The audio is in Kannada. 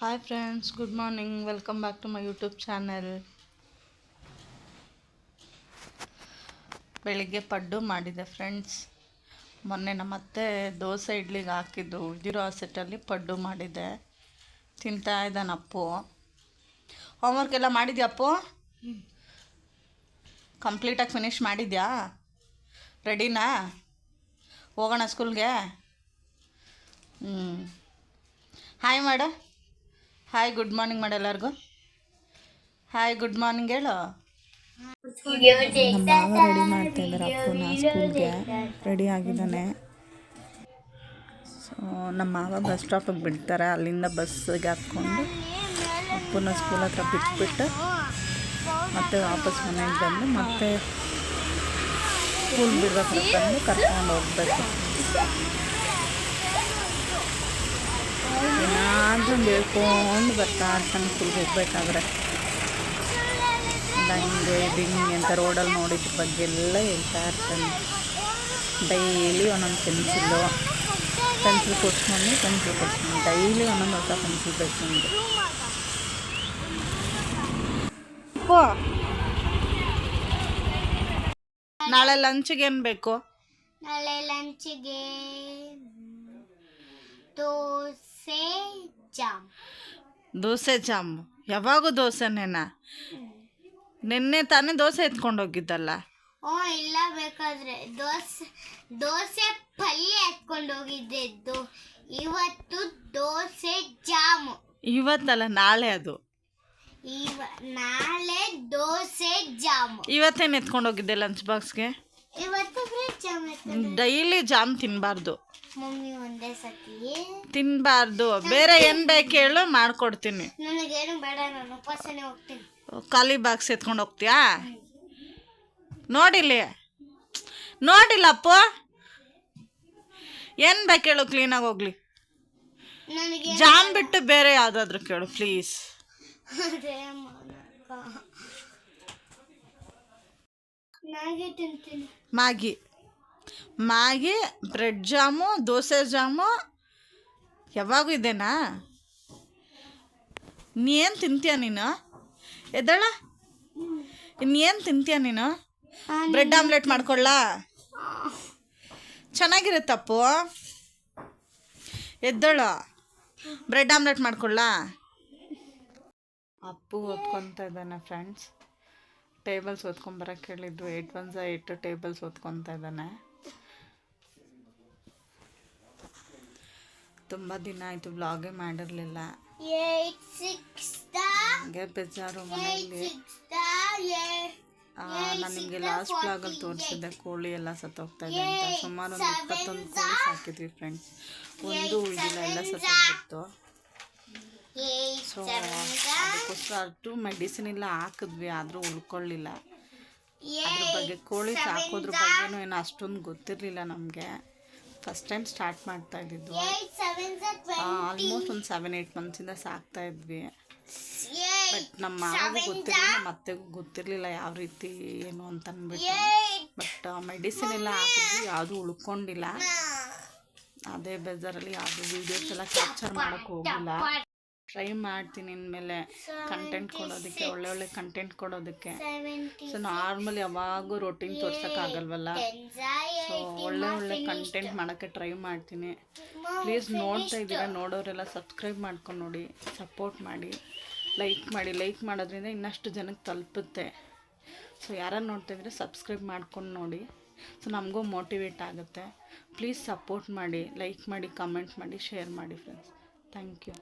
Hi friends, good morning. Welcome back to my YouTube channel. ಬೆಳಿಗ್ಗೆ ಪಡ್ಡು ಮಾಡಿದೆ ಫ್ರೆಂಡ್ಸ್. ಮೊನ್ನೆ ನಮ್ಮತ್ತೆ ದೋಸೆ ಇಡ್ಲಿಗೆ ಹಾಕಿದ್ದು ಉಳಿದಿರೋ ಸೆಟ್ಟಲ್ಲಿ ಪಡ್ಡು ಮಾಡಿದೆ. ತಿಂತಾ ಇದ್ದಾನೆ ಅಪ್ಪು. ಹೋಮ್ವರ್ಕ್ ಎಲ್ಲ ಮಾಡಿದ್ಯಾ ಅಪ್ಪು? ಕಂಪ್ಲೀಟಾಗಿ ಫಿನಿಷ್ ಮಾಡಿದ್ಯಾ? ರೆಡಿನಾ? ಹೋಗೋಣ ಸ್ಕೂಲ್ಗೆ? ಹಾಯ್ ಮಾಡ. ಹಾಯ್, ಗುಡ್ ಮಾರ್ನಿಂಗ್ ಮಾಡು ಎಲ್ಲರಿಗೂ. ಹಾಯ್, ಗುಡ್ ಮಾರ್ನಿಂಗ್ ಹೇಳು. ನಮ್ಮ ಮಾವ ರೆಡಿ ಮಾಡ್ತಾ ಇದ್ದಾರೆ ಅಪ್ಪನ ಸ್ಕೂಲ್ಗೆ. ರೆಡಿ ಆಗಿದ್ದಾನೆ. ಸೊ ನಮ್ಮ ಮಾವ ಬಸ್ ಸ್ಟಾಪಿಗೆ ಬಿಡ್ತಾರೆ. ಅಲ್ಲಿಂದ ಬಸ್ಸಿಗೆ ಹಾಕ್ಕೊಂಡು ಅಪ್ಪನ ಸ್ಕೂಲ್ ಹತ್ರ ಬಿಟ್ಬಿಟ್ಟು ಮತ್ತೆ ವಾಪಸ್ ಮನೆಗೆ ಬಂದು ಮತ್ತೆ ಸ್ಕೂಲ್ ಬಿಡ್ಬೇಕಾದ್ರೆ ಬಂದು ಕರ್ಕೊಂಡು ಹೋಗ್ಬೇಕು. ಏನಾದರೂ ಹೇಳ್ಕೊಂಡು ಬರ್ತಾ ಇರ್ತಾನೆ ಸ್ಕೂಲ್ಗೆ ಹೋಗ್ಬೇಕಾದ್ರೆ. ಹಿಂಗೆ ಇದು ಹಿಂಗೆ ಅಂತ ರೋಡಲ್ಲಿ ನೋಡಿದ್ರ ಬಗ್ಗೆ ಎಲ್ಲ ಹೇಳ್ತಾ ಇರ್ತಾನೆ. ಡೈಲಿ ಒಂದೊಂದು ಪೆನ್ಸಿಲ್ ಕೊಡ್ಸ್ಕೊಂಡು ಡೈಲಿ ಒಂದೊಂದು ಹೊಸ ಪೆನ್ಸಿಲ್ ಬೇಕು ನಮಗೆ. ನಾಳೆ ಲಂಚ್ಗೆ ಏನು ಬೇಕು? ನಾಳೆ ಲಂಚ್ಗೆ ದೋಸೆ ಜಾಮ್. ದೋಸೆ ಜಾಮ್? ಯಾವಾಗೂ ದೋಸೆನೇನಾ? ನಿನ್ನೆ ತಾನೇ ದೋಸೆ ಎತ್ಕೊಂಡು ಹೋಗಿದ್ದಲ್ಲ? ಇಲ್ಲ, ಬೇಕಾದ್ರೆ ದೋಸೆ ಪಲ್ಯ ಎತ್ಕೊಂಡು ಹೋಗಿದ್ದು. ಇವತ್ತು ದೋಸೆ ಜಾಮ್. ಇವತ್ತಲ್ಲ, ನಾಳೆ. ಅದು ನಾಳೆ ದೋಸೆ ಜಾಮ್. ಇವತ್ತೇನು ಎತ್ಕೊಂಡು ಹೋಗಿದ್ದೆ ಲಂಚ್ ಬಾಕ್ಸ್ಗೆ? ಇವತ್ತು ಜಾಮ್. ಡೈಲಿ ಜಾಮ್ ತಿನ್ನಬಾರ್ದು ಮಮ್ಮಿ, ಒಂದೇ ಸತಿ ತಿನ್ನಬಾರ್ದು. ಬೇರೆ ಏನು ಬೇಕು ಹೇಳು, ಮಾಡ್ಕೊಡ್ತೀನಿ. ನನಗೇನು ಬೇಡ, ನಾನು ಉಪವಾಸನೆ ಹೋಗ್ತೀನಿ. ಖಾಲಿ ಬಾಕ್ಸ್ ಎತ್ಕೊಂಡು ಹೋಗ್ತೀಯಾ? ನೋಡಿಲ್ಲ ಅಪ್ಪು, ಏನು ಬೇಕು ಹೇಳು, ಕ್ಲೀನಾಗಿ ಹೋಗ್ಲಿ. ಜಾಮ್ ಬಿಟ್ಟು ಬೇರೆ ಯಾವುದಾದ್ರೂ ಕೇಳು please. Maggi, bread jam, dosa jam ಯಾವಾಗೂ ಇದೆನಾ? ಏನು ತಿಂತೀಯ ನೀನು? ಎದ್ದಳ, ಇನ್ನೇನು ತಿಂತೀಯ ನೀನು? ಬ್ರೆಡ್ ಆಮ್ಲೆಟ್ ಮಾಡ್ಕೊಳ್ಳ? ಚೆನ್ನಾಗಿರುತ್ತಪ್ಪು. ಎದ್ದಳ, ಬ್ರೆಡ್ ಆಮ್ಲೆಟ್ ಮಾಡ್ಕೊಳ್ಳ? ಅಪ್ಪು ಓದ್ಕೊತಾ ಇದ್ದಾನೆ ಫ್ರೆಂಡ್ಸ್. ಟೇಬಲ್ಸ್ ಓದ್ಕೊಂಬರಕ್ಕೆ ಹೇಳಿದ್ರು. 8 1 8 ಟೇಬಲ್ಸ್ ಓದ್ಕೊತಾ ಇದ್ದಾನೆ. ತುಂಬ ದಿನ ಆಯಿತು ವ್ಲಾಗೇ ಮಾಡಿರಲಿಲ್ಲ. ಹಾಗೆ ಬೇಜಾರು ಮನೆಯಲ್ಲಿ. ನಾನು ನಿಮಗೆ ಲಾಸ್ಟ್ ವ್ಲಾಗಲ್ಲಿ ತೋರಿಸಿದ್ದೆ ಕೋಳಿ ಎಲ್ಲ ಸತ್ತೋಗ್ತಾ ಇದೆ ಅಂತ. ಸುಮಾರು ಒಂದು 21 ಕೋಳಿ ಸಾಕಿದ್ವಿ ಫ್ರೆಂಡ್ಸ್. ಒಂದು ಉಳಿದಿಲ್ಲ, ಎಲ್ಲ ಸತ್ತೋಗ್ಬಿಟ್ಟು. ಸೊ ಅದಕ್ಕೋಸ್ಕರ ಅಷ್ಟು ಮೆಡಿಸಿನ್ ಎಲ್ಲ ಹಾಕಿದ್ವಿ, ಆದರೂ ಉಳ್ಕೊಳ್ಳಿಲ್ಲ. ಅದ್ರ ಬಗ್ಗೆ ಕೋಳಿ ಸಾಕೋದ್ರ ಬಗ್ಗೆನೂ ಏನೋ ಅಷ್ಟೊಂದು ಗೊತ್ತಿರಲಿಲ್ಲ ನಮಗೆ. ಫಸ್ಟ್ ಟೈಮ್ ಸ್ಟಾರ್ಟ್ ಮಾಡ್ತಾ ಇದ್ದಿದ್ದು. ಆಲ್ಮೋಸ್ಟ್ ಒಂದು 7-8 ಮಂತ್ಸಿಂದ ಸಾಕ್ತಾ ಇದ್ವಿ. ಬಟ್ ನಮ್ಮ ಮಾವಿಗೂ ಗೊತ್ತಿರಲಿಲ್ಲ, ನಮ್ಮ ಅತ್ತೆಗೂ ಗೊತ್ತಿರಲಿಲ್ಲ ಯಾವ ರೀತಿ ಏನು ಅಂತ ಅಂದ್ಬಿಟ್ಟು. ಬಟ್ ಮೆಡಿಸಿನ್ ಎಲ್ಲ ಹಾಕಿದ್ವಿ, ಯಾವುದೂ ಉಳ್ಕೊಂಡಿಲ್ಲ. ಅದೇ ಬೇಜಾರಲ್ಲಿ ಯಾವುದೂ ವೀಡಿಯೋಸ್ ಎಲ್ಲ ಕ್ಯಾಪ್ಚರ್ ಮಾಡೋಕ್ಕೆ ಹೋಗಿಲ್ಲ. ಟ್ರೈ ಮಾಡ್ತೀನಿ ಇನ್ಮೇಲೆ ಕಂಟೆಂಟ್ ಕೊಡೋದಕ್ಕೆ, ಒಳ್ಳೆ ಕಂಟೆಂಟ್ ಕೊಡೋದಕ್ಕೆ. ಸೊ ನಾರ್ಮಲ್ ಯಾವಾಗೂ ರೊಟೀನ್ ತೋರ್ಸೋಕ್ಕಾಗಲ್ವಲ್ಲ. ಸೊ ಒಳ್ಳೆ ಕಂಟೆಂಟ್ ಮಾಡೋಕ್ಕೆ ಟ್ರೈ ಮಾಡ್ತೀನಿ. ಪ್ಲೀಸ್ ನೋಡ್ತಾ ಇದ್ದೀರಾ, ನೋಡೋರೆಲ್ಲ ಸಬ್ಸ್ಕ್ರೈಬ್ ಮಾಡ್ಕೊಂಡು ನೋಡಿ, ಸಪೋರ್ಟ್ ಮಾಡಿ, ಲೈಕ್ ಮಾಡೋದ್ರಿಂದ ಇನ್ನಷ್ಟು ಜನಕ್ಕೆ ತಲುಪುತ್ತೆ. ಸೊ ಯಾರನ್ನು ನೋಡ್ತಾ ಇದ್ರೆ ಸಬ್ಸ್ಕ್ರೈಬ್ ಮಾಡ್ಕೊಂಡು ನೋಡಿ. ಸೊ ನಮಗೂ ಮೋಟಿವೇಟ್ ಆಗುತ್ತೆ. ಪ್ಲೀಸ್ ಸಪೋರ್ಟ್ ಮಾಡಿ, ಲೈಕ್ ಮಾಡಿ, ಕಮೆಂಟ್ ಮಾಡಿ, ಶೇರ್ ಮಾಡಿ ಫ್ರೆಂಡ್ಸ್. Thank you.